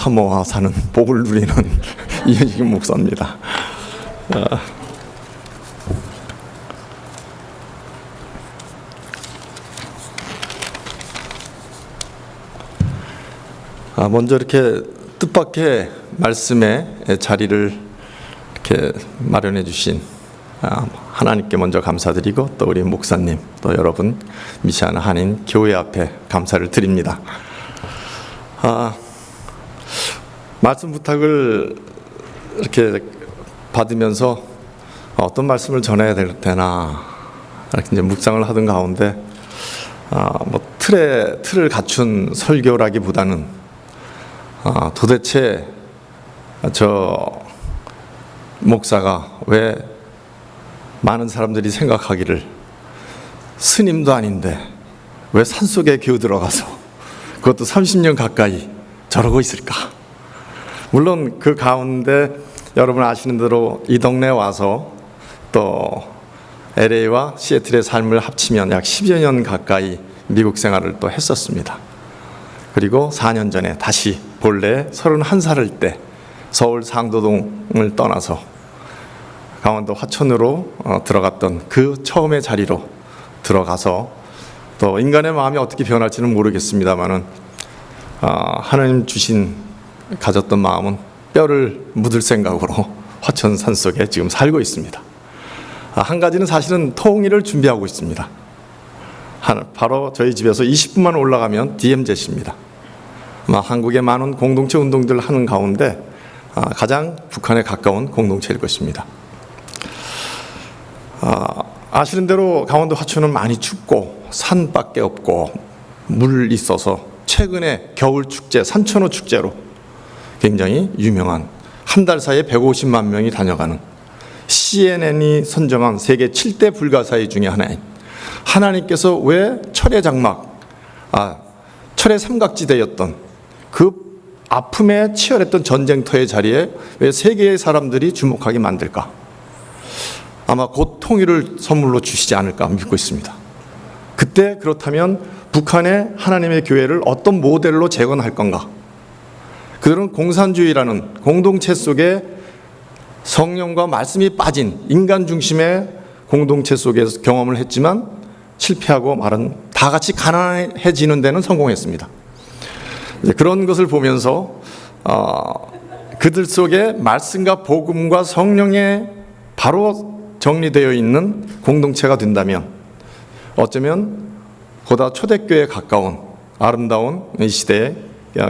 사모와 사는 복을 누리는 이현식 목사입니다. 먼저 이렇게 뜻밖의 말씀의 자리를 이렇게 마련해 주신 하나님께 먼저 감사드리고, 또 우리 목사님, 또 여러분 미시아나 한인 교회 앞에 감사를 드립니다. 말씀 부탁을 이렇게 받으면서 어떤 말씀을 전해야 되나 이렇게 이제 묵상을 하던 가운데 틀을 갖춘 설교라기보다는 도대체 저 목사가 왜 많은 사람들이 생각하기를 스님도 아닌데 왜 산속에 겨우 들어가서 그것도 30년 가까이 저러고 있을까? 물론 그 가운데 여러분 아시는 대로 이 동네에 와서 또 LA와 시애틀의 삶을 합치면 약 10여 년 가까이 미국 생활을 또 했었습니다. 그리고 4년 전에 다시 본래 31살일 때 서울 상도동을 떠나서 강원도 화천으로 들어갔던 그 처음의 자리로 들어가서 또 인간의 마음이 어떻게 변할지는 모르겠습니다만은 하나님 가졌던 마음은 뼈를 묻을 생각으로 화천 산속에 지금 살고 있습니다. 한 가지는 사실은 통일을 준비하고 있습니다. 바로 저희 집에서 20분만 올라가면 DMZ입니다. 한국의 많은 공동체 운동들을 하는 가운데 가장 북한에 가까운 공동체일 것입니다. 아시는 대로 강원도 화천은 많이 춥고 산밖에 없고 물 있어서 최근에 겨울 축제, 산천어 축제로 굉장히 유명한, 한 달 사이에 150만 명이 다녀가는 CNN이 선정한 세계 7대 불가사의 중에 하나인, 하나님께서 왜 철의 장막, 철의 삼각지대였던 그 아픔에 치열했던 전쟁터의 자리에 왜 세계의 사람들이 주목하게 만들까? 아마 곧 통일을 선물로 주시지 않을까 믿고 있습니다. 그때 그렇다면 북한의 하나님의 교회를 어떤 모델로 재건할 건가? 그들은 공산주의라는 공동체 속에 성령과 말씀이 빠진 인간 중심의 공동체 속에서 경험을 했지만 실패하고 말은 다 같이 가난해지는 데는 성공했습니다. 그런 것을 보면서 그들 속에 말씀과 복음과 성령에 바로 정리되어 있는 공동체가 된다면 어쩌면 보다 초대교회에 가까운 아름다운 이 시대의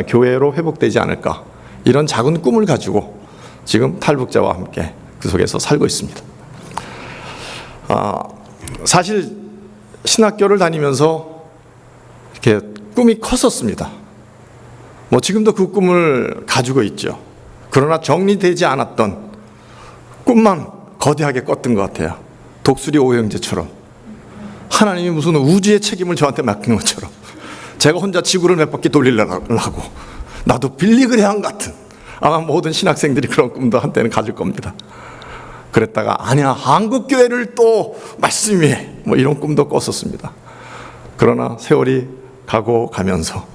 교회로 회복되지 않을까, 이런 작은 꿈을 가지고 지금 탈북자와 함께 그 속에서 살고 있습니다. 사실 신학교를 다니면서 이렇게 꿈이 컸었습니다. 지금도 그 꿈을 가지고 있죠. 그러나 정리되지 않았던 꿈만 거대하게 꿨던 것 같아요. 독수리 오형제처럼 하나님이 무슨 우주의 책임을 저한테 맡긴 것처럼 제가 혼자 지구를 몇 바퀴 돌리려고, 나도 빌리그레함 같은, 아마 모든 신학생들이 그런 꿈도 한때는 가질 겁니다. 그랬다가 아니야, 한국교회를 또 말씀 위에, 이런 꿈도 꿨었습니다. 그러나 세월이 가고 가면서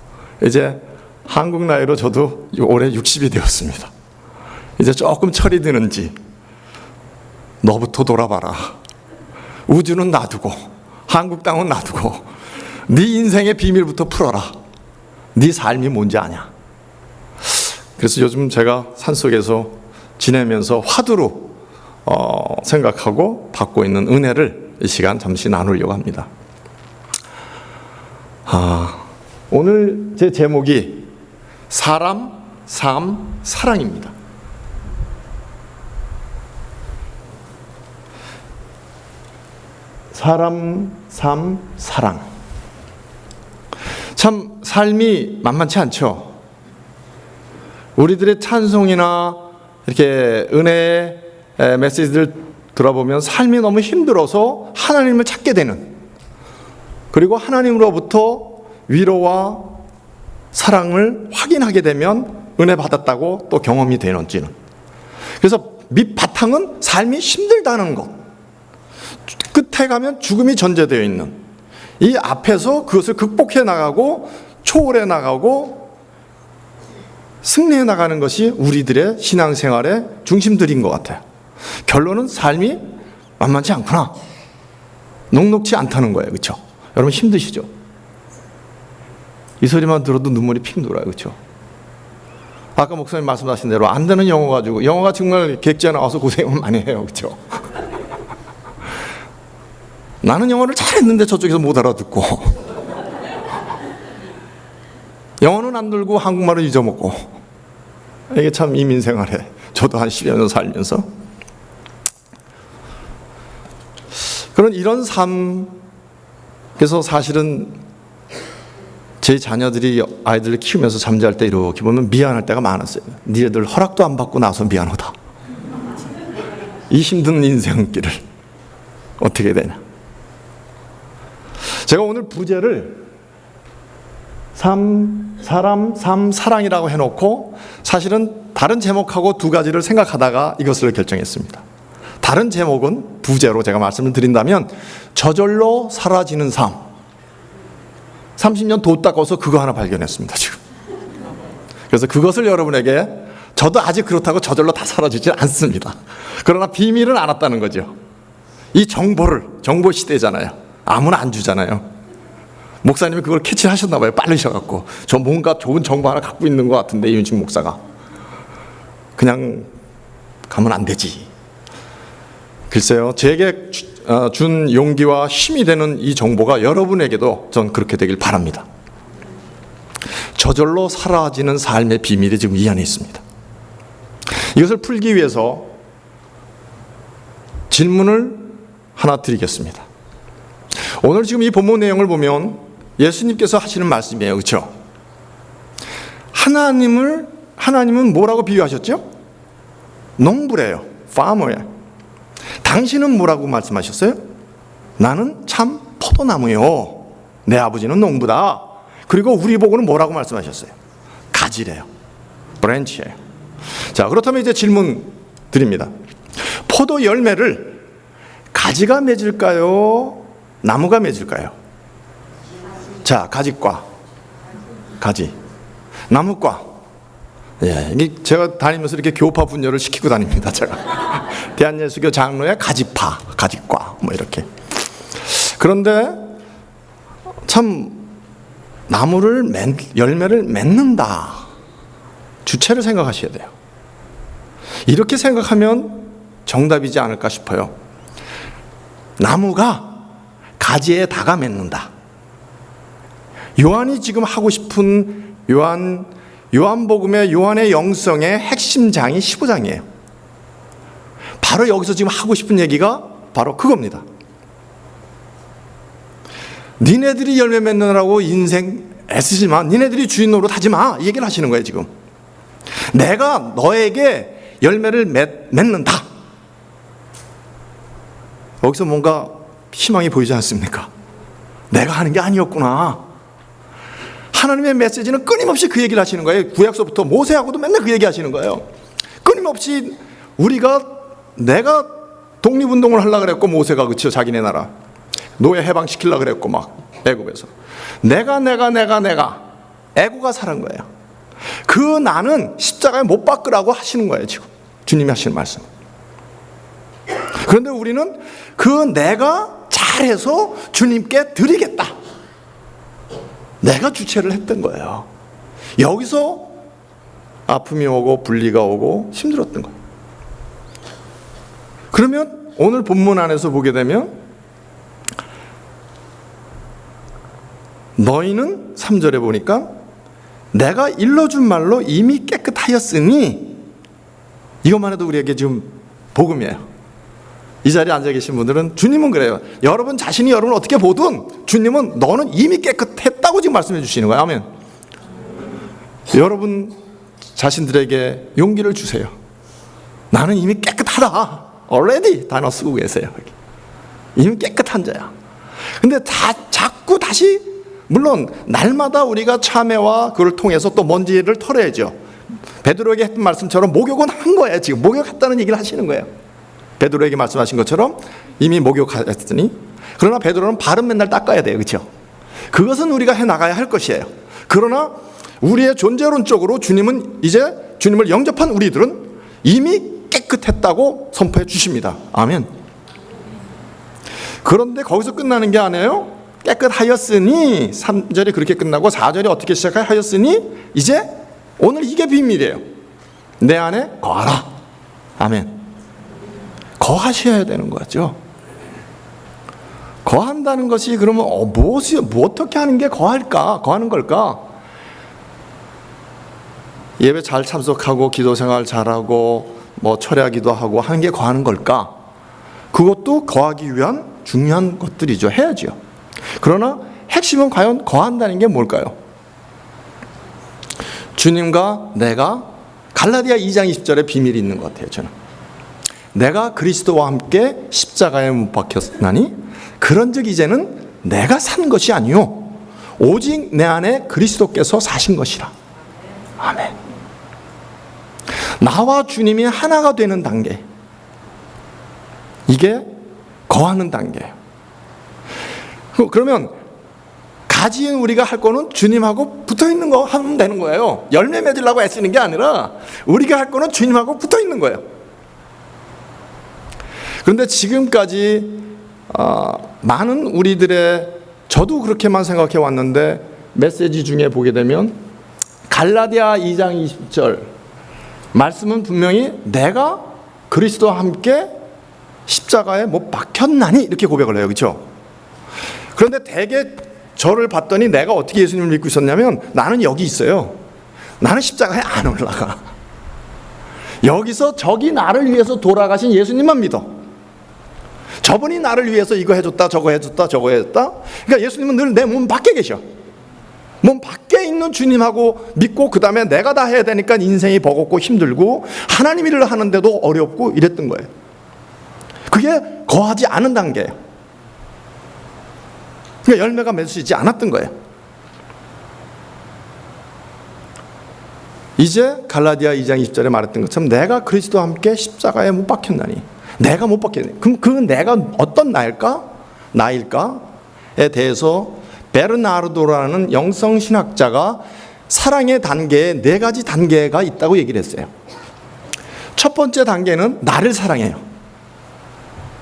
이제 한국 나이로 저도 올해 60이 되었습니다. 이제 조금 철이 드는지 너부터 돌아봐라. 우주는 놔두고 한국 땅은 놔두고 네 인생의 비밀부터 풀어라. 네 삶이 뭔지 아냐. 그래서 요즘 제가 산속에서 지내면서 화두로 생각하고 받고 있는 은혜를 이 시간 잠시 나누려고 합니다. 오늘 제 제목이 사람, 삶, 사랑입니다. 사람, 삶, 사랑. 참 삶이 만만치 않죠. 우리들의 찬송이나 이렇게 은혜의 메시지들 들어보면 삶이 너무 힘들어서 하나님을 찾게 되는, 그리고 하나님으로부터 위로와 사랑을 확인하게 되면 은혜 받았다고 또 경험이 되는지는. 그래서 밑바탕은 삶이 힘들다는 것, 끝에 가면 죽음이 전제되어 있는, 이 앞에서 그것을 극복해 나가고 초월해 나가고 승리해 나가는 것이 우리들의 신앙생활의 중심들인 것 같아요. 결론은 삶이 만만치 않구나, 녹록지 않다는 거예요. 그렇죠? 여러분 힘드시죠? 이 소리만 들어도 눈물이 픽 돌아요. 그렇죠? 아까 목사님 말씀하신 대로 안 되는 영어 가지고, 영어가 정말 객지에 나와서 고생을 많이 해요. 그렇죠? 나는 영어를 잘했는데 저쪽에서 못 알아듣고 영어는 안 들고 한국말을 잊어먹고, 이게 참 이민생활에 저도 한 10여 년 살면서 그런 이런 삶. 그래서 사실은 제 자녀들이 아이들을 키우면서 잠잘 때 이렇게 보면 미안할 때가 많았어요. 니네들 허락도 안 받고 나서 미안하다. 이 힘든 인생길을 어떻게 되냐. 제가 오늘 부제를 사람, 삶, 사랑이라고 해놓고 사실은 다른 제목하고 두 가지를 생각하다가 이것을 결정했습니다. 다른 제목은 부제로 제가 말씀을 드린다면 저절로 사라지는 삶. 30년 도 닦아서 그거 하나 발견했습니다, 지금. 그래서 그것을 여러분에게, 저도 아직 그렇다고 저절로 다 사라지지 않습니다. 그러나 비밀은 알았다는 거죠. 이 정보 시대잖아요. 아무나 안 주잖아요. 목사님이 그걸 캐치하셨나 봐요. 빠르셔갖고. 저 뭔가 좋은 정보 하나 갖고 있는 것 같은데, 이윤식 목사가. 그냥 가면 안 되지. 글쎄요, 제게 준 용기와 힘이 되는 이 정보가 여러분에게도 전 그렇게 되길 바랍니다. 저절로 사라지는 삶의 비밀이 지금 이 안에 있습니다. 이것을 풀기 위해서 질문을 하나 드리겠습니다. 오늘 지금 이 본문 내용을 보면 예수님께서 하시는 말씀이에요. 그렇죠? 하나님은 뭐라고 비유하셨죠? 농부래요. farmer예요. 당신은 뭐라고 말씀하셨어요? 나는 참 포도나무요. 내 아버지는 농부다. 그리고 우리 보고는 뭐라고 말씀하셨어요? 가지래요. 브랜치예요. 자, 그렇다면 이제 질문 드립니다. 포도 열매를 가지가 맺을까요? 나무가 맺을까요? 자, 가지과 가지, 나무과. 예, 이게 제가 다니면서 이렇게 교파 분열을 시키고 다닙니다. 제가 대한예수교 장로의 가지파, 가지과 뭐 이렇게. 그런데 참 열매를 맺는다. 주체를 생각하셔야 돼요. 이렇게 생각하면 정답이지 않을까 싶어요. 나무가 가지에 다가 맺는다. 요한이 지금 하고 싶은 요한복음의 요한의 영성의 핵심 장이 15장이에요. 바로 여기서 지금 하고 싶은 얘기가 바로 그겁니다. 니네들이 열매 맺느라고 인생 애쓰지마. 니네들이 주인 노릇 하지마. 이 얘기를 하시는 거예요 지금. 내가 너에게 열매를 맺는다. 여기서 뭔가 희망이 보이지 않습니까? 내가 하는 게 아니었구나. 하나님의 메시지는 끊임없이 그 얘기를 하시는 거예요. 구약서부터 모세하고도 맨날 그 얘기 하시는 거예요. 끊임없이 내가 독립운동을 하려고 그랬고, 모세가 그쵸, 자기네 나라 노예 해방시키려고 그랬고 막 애굽에서 내가 애고가 살은 거예요. 그 나는 십자가에 못 박으라고 하시는 거예요 지금 주님이 하시는 말씀. 그런데 우리는 그 내가 잘해서 주님께 드리겠다, 내가 주체를 했던 거예요. 여기서 아픔이 오고 분리가 오고 힘들었던 거예요. 그러면 오늘 본문 안에서 보게 되면 너희는 3절에 보니까 내가 일러준 말로 이미 깨끗하였으니, 이것만 해도 우리에게 지금 복음이에요. 이 자리에 앉아 계신 분들은 주님은 그래요. 여러분 자신이 여러분을 어떻게 보든 주님은 너는 이미 깨끗했다고 지금 말씀해 주시는 거예요. 아멘. 여러분 자신들에게 용기를 주세요. 나는 이미 깨끗하다. already 단어 쓰고 계세요. 이미 깨끗한 자야. 근데 자꾸 다시, 물론 날마다 우리가 참회와 그걸 통해서 또 먼지를 털어야죠. 베드로에게 했던 말씀처럼 목욕은 한 거예요. 지금 목욕했다는 얘기를 하시는 거예요. 베드로에게 말씀하신 것처럼 이미 목욕했으니. 그러나 베드로는 발은 맨날 닦아야 돼요. 그렇죠? 그것은 우리가 해나가야 할 것이에요. 그러나 우리의 존재론적으로 주님은 이제 주님을 영접한 우리들은 이미 깨끗했다고 선포해 주십니다. 아멘. 그런데 거기서 끝나는 게 아니에요. 깨끗하였으니 3절이 그렇게 끝나고 4절이 어떻게 시작하였으니 이제 오늘 이게 비밀이에요. 내 안에 거하라. 아멘. 거하셔야 되는 거죠. 거한다는 것이 그러면 뭐 어떻게 하는 게 거하는 걸까? 예배 잘 참석하고 기도 생활 잘하고 뭐 철야기도 하고 하는 게 거하는 걸까? 그것도 거하기 위한 중요한 것들이죠. 해야죠. 그러나 핵심은 과연 거한다는 게 뭘까요? 주님과 내가 갈라디아 2장 20절에 비밀이 있는 것 같아요. 저는 내가 그리스도와 함께 십자가에 못 박혔나니 그런즉 이제는 내가 산 것이 아니요 오직 내 안에 그리스도께서 사신 것이라. 아멘. 나와 주님이 하나가 되는 단계, 이게 거하는 단계예요. 그러면 가지인 우리가 할 거는 주님하고 붙어있는 거 하면 되는 거예요. 열매 맺으려고 애쓰는 게 아니라 우리가 할 거는 주님하고 붙어있는 거예요. 그런데 지금까지 많은 우리들의, 저도 그렇게만 생각해 왔는데 메시지 중에 보게 되면 갈라디아 2장 20절 말씀은 분명히 내가 그리스도와 함께 십자가에 못 박혔나니 이렇게 고백을 해요. 그렇죠? 그런데 대개 저를 봤더니 내가 어떻게 예수님을 믿고 있었냐면 나는 여기 있어요. 나는 십자가에 안 올라가. 여기서 저기 나를 위해서 돌아가신 예수님만 믿어. 저분이 나를 위해서 이거 해줬다 저거 해줬다 저거 해줬다. 그러니까 예수님은 늘 내 몸 밖에 계셔. 몸 밖에 있는 주님하고 믿고 그 다음에 내가 다 해야 되니까 인생이 버겁고 힘들고 하나님 일을 하는데도 어렵고 이랬던 거예요. 그게 거하지 않은 단계예요. 그러니까 열매가 맺히지 않았던 거예요. 이제 갈라디아 2장 20절에 말했던 것처럼 내가 그리스도와 함께 십자가에 못 박혔나니, 내가 못 박혔네. 그럼 그 내가 어떤 나일까에 대해서 베르나르도라는 영성신학자가 사랑의 단계에 4가지 단계가 있다고 얘기를 했어요. 첫 번째 단계는 나를 사랑해요.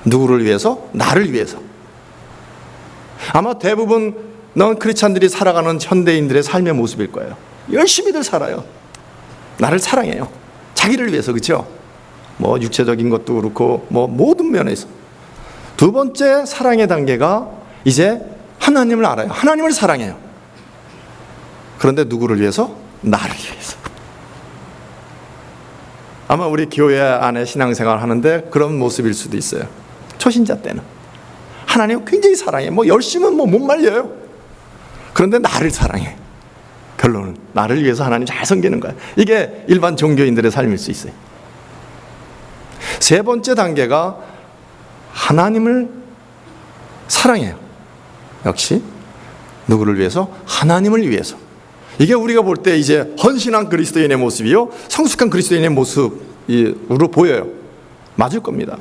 누구를 위해서? 나를 위해서. 아마 대부분 넌 크리스찬들이 살아가는 현대인들의 삶의 모습일 거예요. 열심히들 살아요. 나를 사랑해요. 자기를 위해서. 그렇죠? 뭐 육체적인 것도 그렇고 뭐 모든 면에서. 두 번째 사랑의 단계가 이제 하나님을 알아요. 하나님을 사랑해요. 그런데 누구를 위해서? 나를 위해서. 아마 우리 교회 안에 신앙생활 하는데 그런 모습일 수도 있어요. 초신자 때는 하나님 굉장히 사랑해. 뭐 열심은 뭐 못 말려요. 그런데 나를 사랑해. 결론은 나를 위해서 하나님 잘 섬기는 거야. 이게 일반 종교인들의 삶일 수 있어요. 세 번째 단계가 하나님을 사랑해요. 역시 누구를 위해서? 하나님을 위해서. 이게 우리가 볼 때 이제 헌신한 그리스도인의 모습이요, 성숙한 그리스도인의 모습으로 보여요. 맞을 겁니다.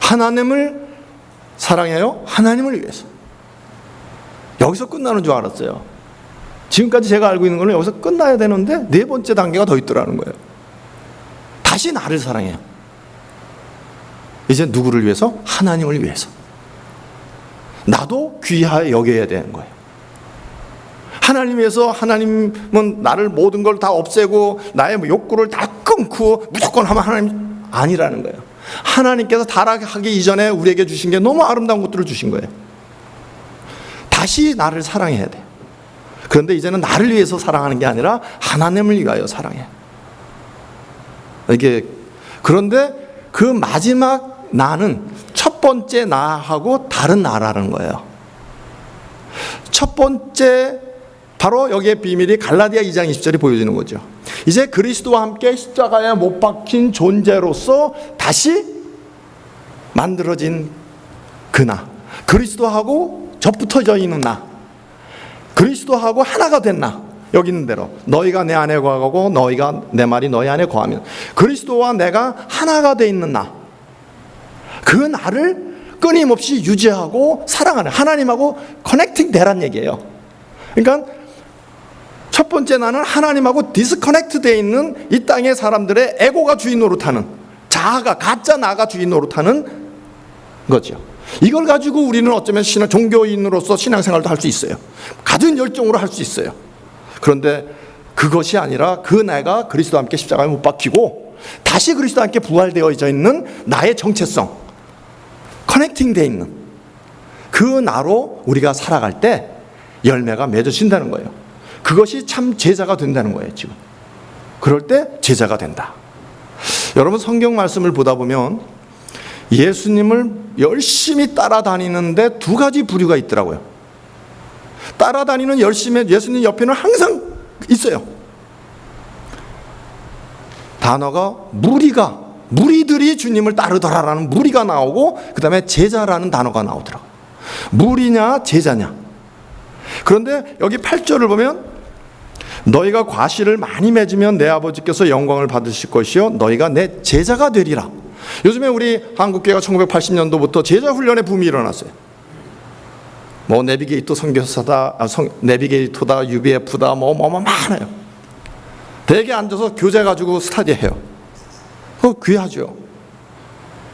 하나님을 사랑해요. 하나님을 위해서. 여기서 끝나는 줄 알았어요. 지금까지 제가 알고 있는 거는 여기서 끝나야 되는데 4번째 단계가 더 있더라는 거예요. 다시 나를 사랑해요. 이제 누구를 위해서? 하나님을 위해서. 나도 귀하게 여겨야 되는 거예요. 하나님 위해서. 하나님은 나를 모든 걸 다 없애고 나의 욕구를 다 끊고 무조건 하면 하나님 아니라는 거예요. 하나님께서 타락하기 이전에 우리에게 주신 게 너무 아름다운 것들을 주신 거예요. 다시 나를 사랑해야 돼요. 그런데 이제는 나를 위해서 사랑하는 게 아니라 하나님을 위하여 사랑해요. 이게 그런데 그 마지막 나는 첫 번째 나하고 다른 나라는 거예요. 첫 번째 바로 여기에 비밀이 갈라디아 2장 20절이 보여주는 거죠. 이제 그리스도와 함께 십자가에 못 박힌 존재로서 다시 만들어진 그 나, 그리스도하고 접붙어져 있는 나, 그리스도하고 하나가 된 나. 여기 있는 대로 너희가 내 안에 거하고 너희가 내 말이 너희 안에 거하면 그리스도와 내가 하나가 돼 있는 나, 그 나를 끊임없이 유지하고 사랑하는 하나님하고 커넥팅 되란 얘기예요. 그러니까 첫 번째, 나는 하나님하고 디스커넥트 되어 있는 이 땅의 사람들의 에고가 주인 노릇하는, 자아가, 가짜 나가 주인 노릇하는 거죠. 이걸 가지고 우리는 어쩌면 종교인으로서 신앙생활도 할 수 있어요. 가진 열정으로 할 수 있어요. 그런데 그것이 아니라 그 내가 그리스도와 함께 십자가에 못 박히고 다시 그리스도와 함께 부활되어져 있는 나의 정체성, 커넥팅 되어 있는 그 나로 우리가 살아갈 때 열매가 맺어진다는 거예요. 그것이 참 제자가 된다는 거예요, 지금. 그럴 때 제자가 된다. 여러분, 성경 말씀을 보다 보면 예수님을 열심히 따라다니는데 두 가지 부류가 있더라고요. 따라다니는 열심히 예수님 옆에는 항상 있어요. 단어가 무리들이 주님을 따르더라라는 무리가 나오고, 그 다음에 제자라는 단어가 나오더라고요. 무리냐 제자냐. 그런데 여기 8절을 보면 너희가 과실을 많이 맺으면 내 아버지께서 영광을 받으실 것이요 너희가 내 제자가 되리라. 요즘에 우리 한국교회가 1980년도부터 제자 훈련의 붐이 일어났어요. 뭐 내비게이터 선교사다, 내비게이터다, UBF다, 뭐 많아요. 대개 앉아서 교재 가지고 스터디해요. 그거 귀하죠.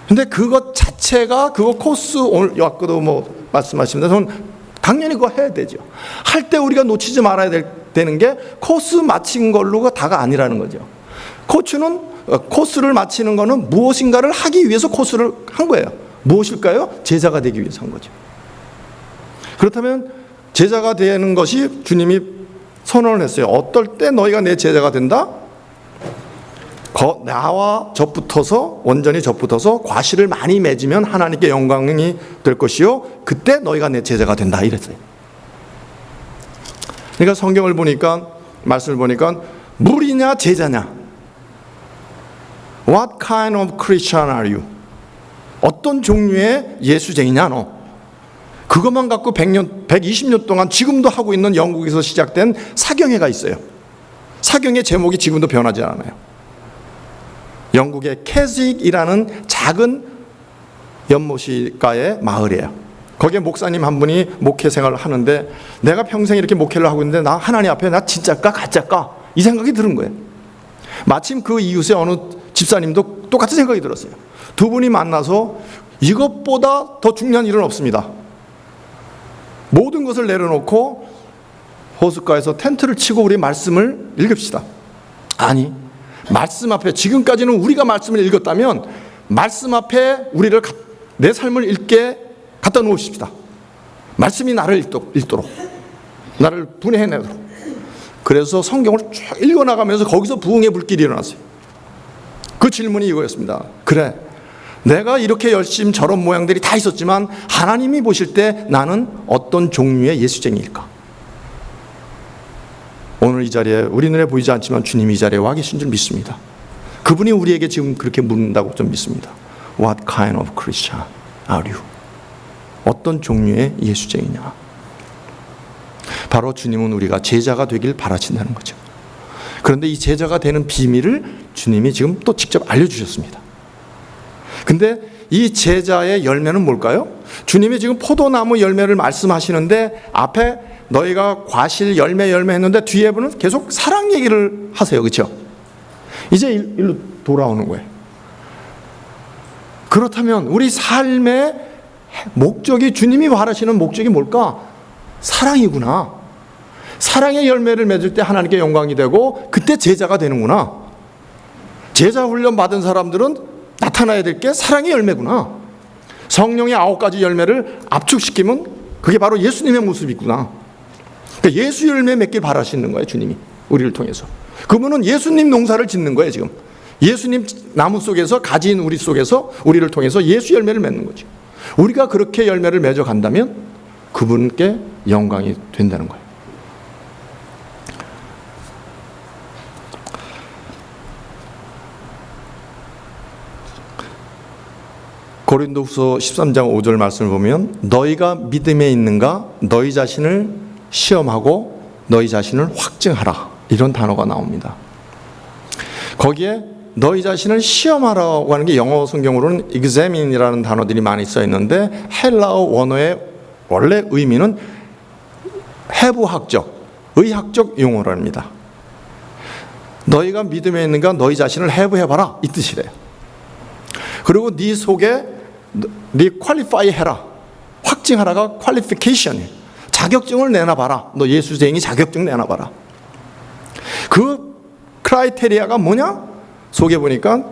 근데 그것 자체가, 그거 코스, 오늘 아까도 뭐 말씀하시는데 저는 당연히 그거 해야 되죠. 할 때 우리가 놓치지 말아야 되는 게 코스 마친 걸로가 다가 아니라는 거죠. 코스를 마치는 거는 무엇인가를 하기 위해서 코스를 한 거예요. 무엇일까요? 제자가 되기 위해서 한 거죠. 그렇다면 제자가 되는 것이 주님이 선언을 했어요. 어떨 때 너희가 내 제자가 된다? 나와 접붙어서, 온전히 접붙어서 과실을 많이 맺으면 하나님께 영광이 될 것이요 그때 너희가 내 제자가 된다, 이랬어요. 그러니까 성경을 보니까, 말씀을 보니까 무리냐 제자냐, What kind of Christian are you? 어떤 종류의 예수쟁이냐 너? 그것만 갖고 120년 동안 지금도 하고 있는 영국에서 시작된 사경회가 있어요. 사경회 제목이 지금도 변하지 않아요. 영국의 캐직이라는 작은 연못가의 마을이에요. 거기에 목사님 한 분이 목회 생활을 하는데, 내가 평생 이렇게 목회를 하고 있는데 나 하나님 앞에 나 진짜일까 가짜일까 이 생각이 드는 거예요. 마침 그 이웃의 어느 집사님도 똑같은 생각이 들었어요. 두 분이 만나서 이것보다 더 중요한 일은 없습니다. 모든 것을 내려놓고 호숫가에서 텐트를 치고 우리 말씀을 읽읍시다. 아니, 말씀 앞에, 지금까지는 우리가 말씀을 읽었다면 말씀 앞에 우리를, 내 삶을 읽게 갖다 놓으십시다. 말씀이 나를 읽도록, 나를 분해내도록. 그래서 성경을 쭉 읽어나가면서 거기서 부흥의 불길이 일어났어요. 그 질문이 이거였습니다. 그래, 내가 이렇게 열심히 저런 모양들이 다 있었지만 하나님이 보실 때 나는 어떤 종류의 예수쟁이일까? 오늘 이 자리에 우리 눈에 보이지 않지만 주님이 이 자리에 와 계신 줄 믿습니다. 그분이 우리에게 지금 그렇게 묻는다고 좀 믿습니다. What kind of Christian are you? 어떤 종류의 예수쟁이냐? 바로 주님은 우리가 제자가 되길 바라신다는 거죠. 그런데 이 제자가 되는 비밀을 주님이 지금 또 직접 알려주셨습니다. 근데 이 제자의 열매는 뭘까요? 주님이 지금 포도나무 열매를 말씀하시는데 앞에 너희가 과실 열매 했는데 뒤에 분은 계속 사랑 얘기를 하세요. 그렇죠? 이제 일로 돌아오는 거예요. 그렇다면 우리 삶의 목적이, 주님이 바라시는 목적이 뭘까? 사랑이구나. 사랑의 열매를 맺을 때 하나님께 영광이 되고 그때 제자가 되는구나. 제자 훈련 받은 사람들은 나타나야 될 게 사랑의 열매구나. 성령의 9가지 열매를 압축시키면 그게 바로 예수님의 모습이구나. 그러니까 예수 열매 맺길 바라시는 거예요, 주님이 우리를 통해서. 그분은 예수님 농사를 짓는 거예요, 지금. 예수님 나무 속에서, 가지인 우리 속에서 우리를 통해서 예수 열매를 맺는 거죠. 우리가 그렇게 열매를 맺어 간다면 그분께 영광이 된다는 거예요. 고린도후서 13장 5절 말씀을 보면 너희가 믿음에 있는가 너희 자신을 시험하고 너희 자신을 확증하라, 이런 단어가 나옵니다. 거기에 너희 자신을 시험하라고 하는 게 영어 성경으로는 examine이라는 단어들이 많이 써 있는데 헬라어 원어의 원래 의미는 해부학적, 의학적 용어랍니다. 너희가 믿음에 있는가 너희 자신을 해부해봐라, 이 뜻이래요. 그리고 네 속에 네 퀄리파이 해라, 확증하라가 퀄리피케이션이에요. 자격증을 내놔봐라. 너 예수쟁이 자격증 내놔봐라. 그 크라이테리아가 뭐냐? 속에 보니까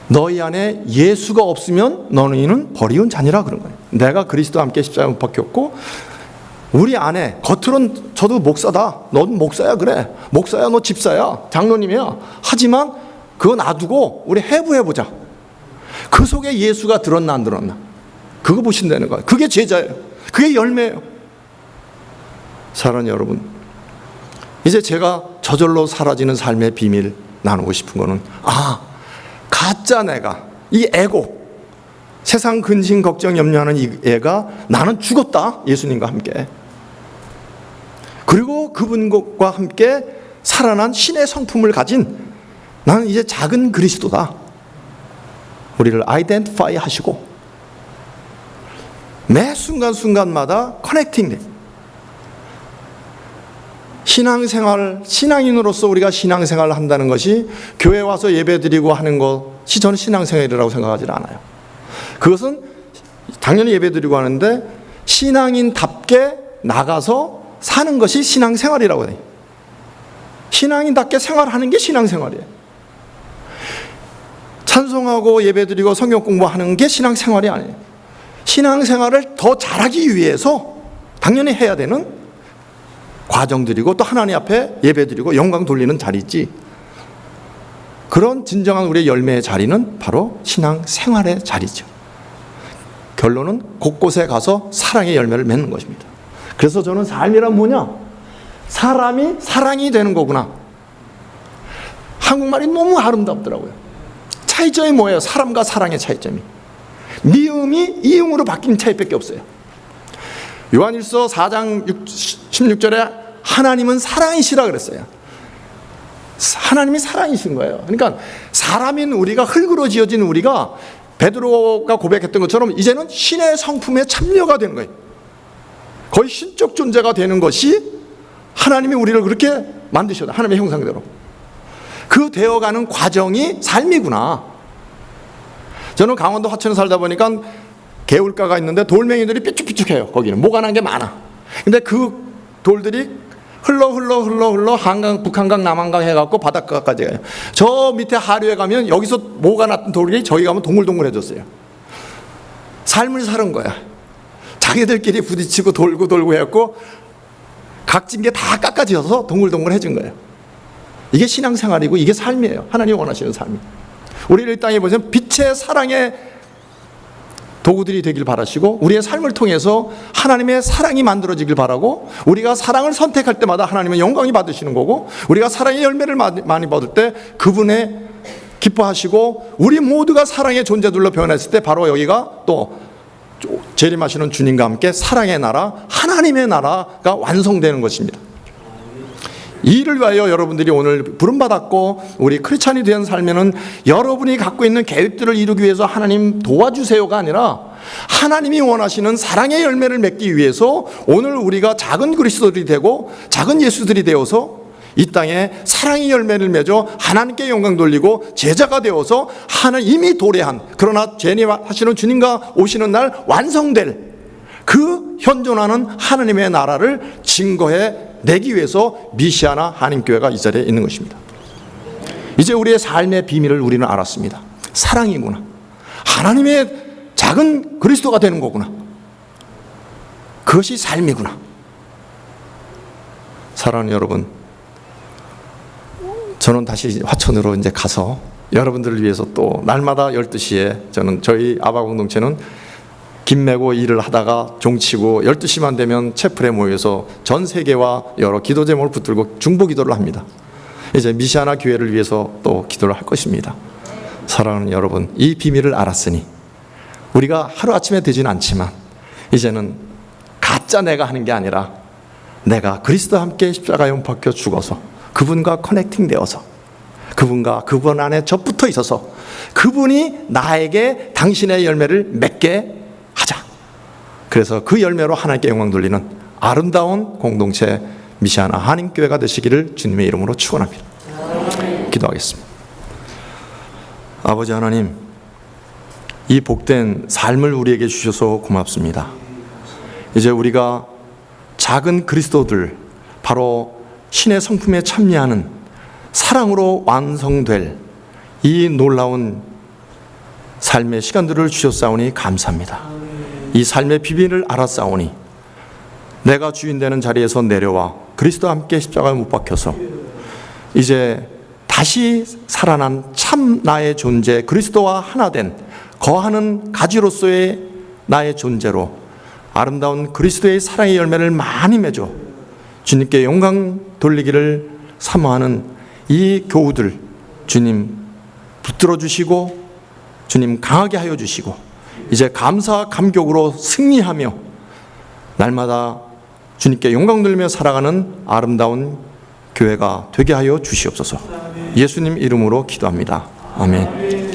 너희 안에 예수가 없으면 너희는 버리운 자니라 그런 거예요. 내가 그리스도와 함께 십자가에 못 박혔고 우리 안에, 겉으로는 저도 목사다, 넌 목사야, 그래, 목사야, 너 집사야, 장로님이야, 하지만 그거 놔두고 우리 해부해보자. 그 속에 예수가 들었나 안 들었나, 그거 보신다는 거예요. 그게 제자예요. 그게 열매예요. 사랑하는 여러분, 이제 제가 저절로 사라지는 삶의 비밀 나누고 싶은 거는, 가짜 내가, 이 에고, 세상 근심 걱정 염려하는 이 애가 나는 죽었다, 예수님과 함께. 그리고 그분과 함께 살아난 신의 성품을 가진 나는 이제 작은 그리스도다. 우리를 아이덴티파이 하시고 매 순간순간마다 커넥팅 돼. 신앙생활, 신앙인으로서 우리가 신앙생활을 한다는 것이 교회 와서 예배드리고 하는 것이 저는 신앙생활이라고 생각하지 않아요. 그것은 당연히 예배드리고 하는데 신앙인답게 나가서 사는 것이 신앙생활이라고 해요. 신앙인답게 생활하는 게 신앙생활이에요. 찬송하고 예배드리고 성경 공부하는 게 신앙생활이 아니에요. 신앙생활을 더 잘하기 위해서 당연히 해야 되는 과정들이고 또 하나님 앞에 예배드리고 영광 돌리는 자리지, 그런 진정한 우리의 열매의 자리는 바로 신앙생활의 자리죠. 결론은 곳곳에 가서 사랑의 열매를 맺는 것입니다. 그래서 저는 삶이란 뭐냐? 사람이 사랑이 되는 거구나. 한국말이 너무 아름답더라고요. 차이점이 뭐예요? 사람과 사랑의 차이점이. 미음이 이음으로 바뀐 차이밖에 없어요. 요한일서 4장 16절에 하나님은 사랑이시라 그랬어요. 하나님이 사랑이신 거예요. 그러니까 사람인 우리가, 흙으로 지어진 우리가, 베드로가 고백했던 것처럼 이제는 신의 성품에 참여가 되는 거예요. 거의 신적 존재가 되는 것이 하나님이 우리를 그렇게 만드셨다. 하나님의 형상대로. 그 되어가는 과정이 삶이구나. 저는 강원도 하천에 살다 보니까 개울가가 있는데 돌멩이들이 삐쭉삐쭉해요. 거기는 뭐가 난 게 많아. 근데 그 돌들이 흘러 한강, 북한강, 남한강 해갖고 바닷가까지 가요. 저 밑에 하류에 가면 여기서 뭐가 났던 돌이 저기 가면 동글동글해졌어요. 삶을 사는 거야. 자기들끼리 부딪히고 돌고 해갖고 각진 게 다 깎아지어서 동글동글해진 거예요. 이게 신앙생활이고 이게 삶이에요. 하나님이 원하시는 삶이. 우리를 이 땅에 보시면 빛의 사랑의 도구들이 되길 바라시고 우리의 삶을 통해서 하나님의 사랑이 만들어지길 바라고, 우리가 사랑을 선택할 때마다 하나님의 영광이 받으시는 거고, 우리가 사랑의 열매를 많이 받을 때 그분의 기뻐하시고 우리 모두가 사랑의 존재들로 변했을 때 바로 여기가 또 재림하시는 주님과 함께 사랑의 나라, 하나님의 나라가 완성되는 것입니다. 이를 위하여 여러분들이 오늘 부름받았고 우리 크리스찬이 된 삶에는 여러분이 갖고 있는 계획들을 이루기 위해서 하나님 도와주세요가 아니라 하나님이 원하시는 사랑의 열매를 맺기 위해서 오늘 우리가 작은 그리스도들이 되고 작은 예수들이 되어서 이 땅에 사랑의 열매를 맺어 하나님께 영광 돌리고 제자가 되어서 이미 도래한, 그러나 재림하시는 주님과 오시는 날 완성될 그 현존하는 하나님의 나라를 증거해 내기 위해서 미시아나 한인교회가 이 자리에 있는 것입니다. 이제 우리의 삶의 비밀을 우리는 알았습니다. 사랑이구나. 하나님의 작은 그리스도가 되는 거구나. 그것이 삶이구나. 사랑하는 여러분, 저는 다시 화천으로 이제 가서 여러분들을 위해서 또 날마다 12시에 저는 저희 아바 공동체는 김 메고 일을 하다가 종치고 12시만 되면 채플에 모여서 전 세계와 여러 기도 제목을 붙들고 중보 기도를 합니다. 이제 미시아나 교회를 위해서 또 기도를 할 것입니다. 사랑하는 여러분, 이 비밀을 알았으니 우리가 하루아침에 되지는 않지만 이제는 가짜 내가 하는 게 아니라 내가 그리스도와 함께 십자가에 못 박혀 죽어서 그분과 커넥팅 되어서 그분과 그분 안에 접붙어 있어서 그분이 나에게 당신의 열매를 맺게 하자. 그래서 그 열매로 하나님께 영광 돌리는 아름다운 공동체 미시아나 한인교회가 되시기를 주님의 이름으로 축원합니다. 기도하겠습니다. 아버지 하나님, 이 복된 삶을 우리에게 주셔서 고맙습니다. 이제 우리가 작은 그리스도들, 바로 신의 성품에 참여하는 사랑으로 완성될 이 놀라운 삶의 시간들을 주셨사오니 감사합니다. 이 삶의 비밀을 알았사오니 내가 주인 되는 자리에서 내려와 그리스도와 함께 십자가에 못 박혀서 이제 다시 살아난 참 나의 존재, 그리스도와 하나 된 거하는 가지로서의 나의 존재로 아름다운 그리스도의 사랑의 열매를 많이 맺어 주님께 영광 돌리기를 사모하는 이 교우들, 주님 붙들어 주시고 주님 강하게 하여 주시고 이제 감사와 감격으로 승리하며 날마다 주님께 영광 돌리며 살아가는 아름다운 교회가 되게 하여 주시옵소서. 예수님 이름으로 기도합니다. 아멘.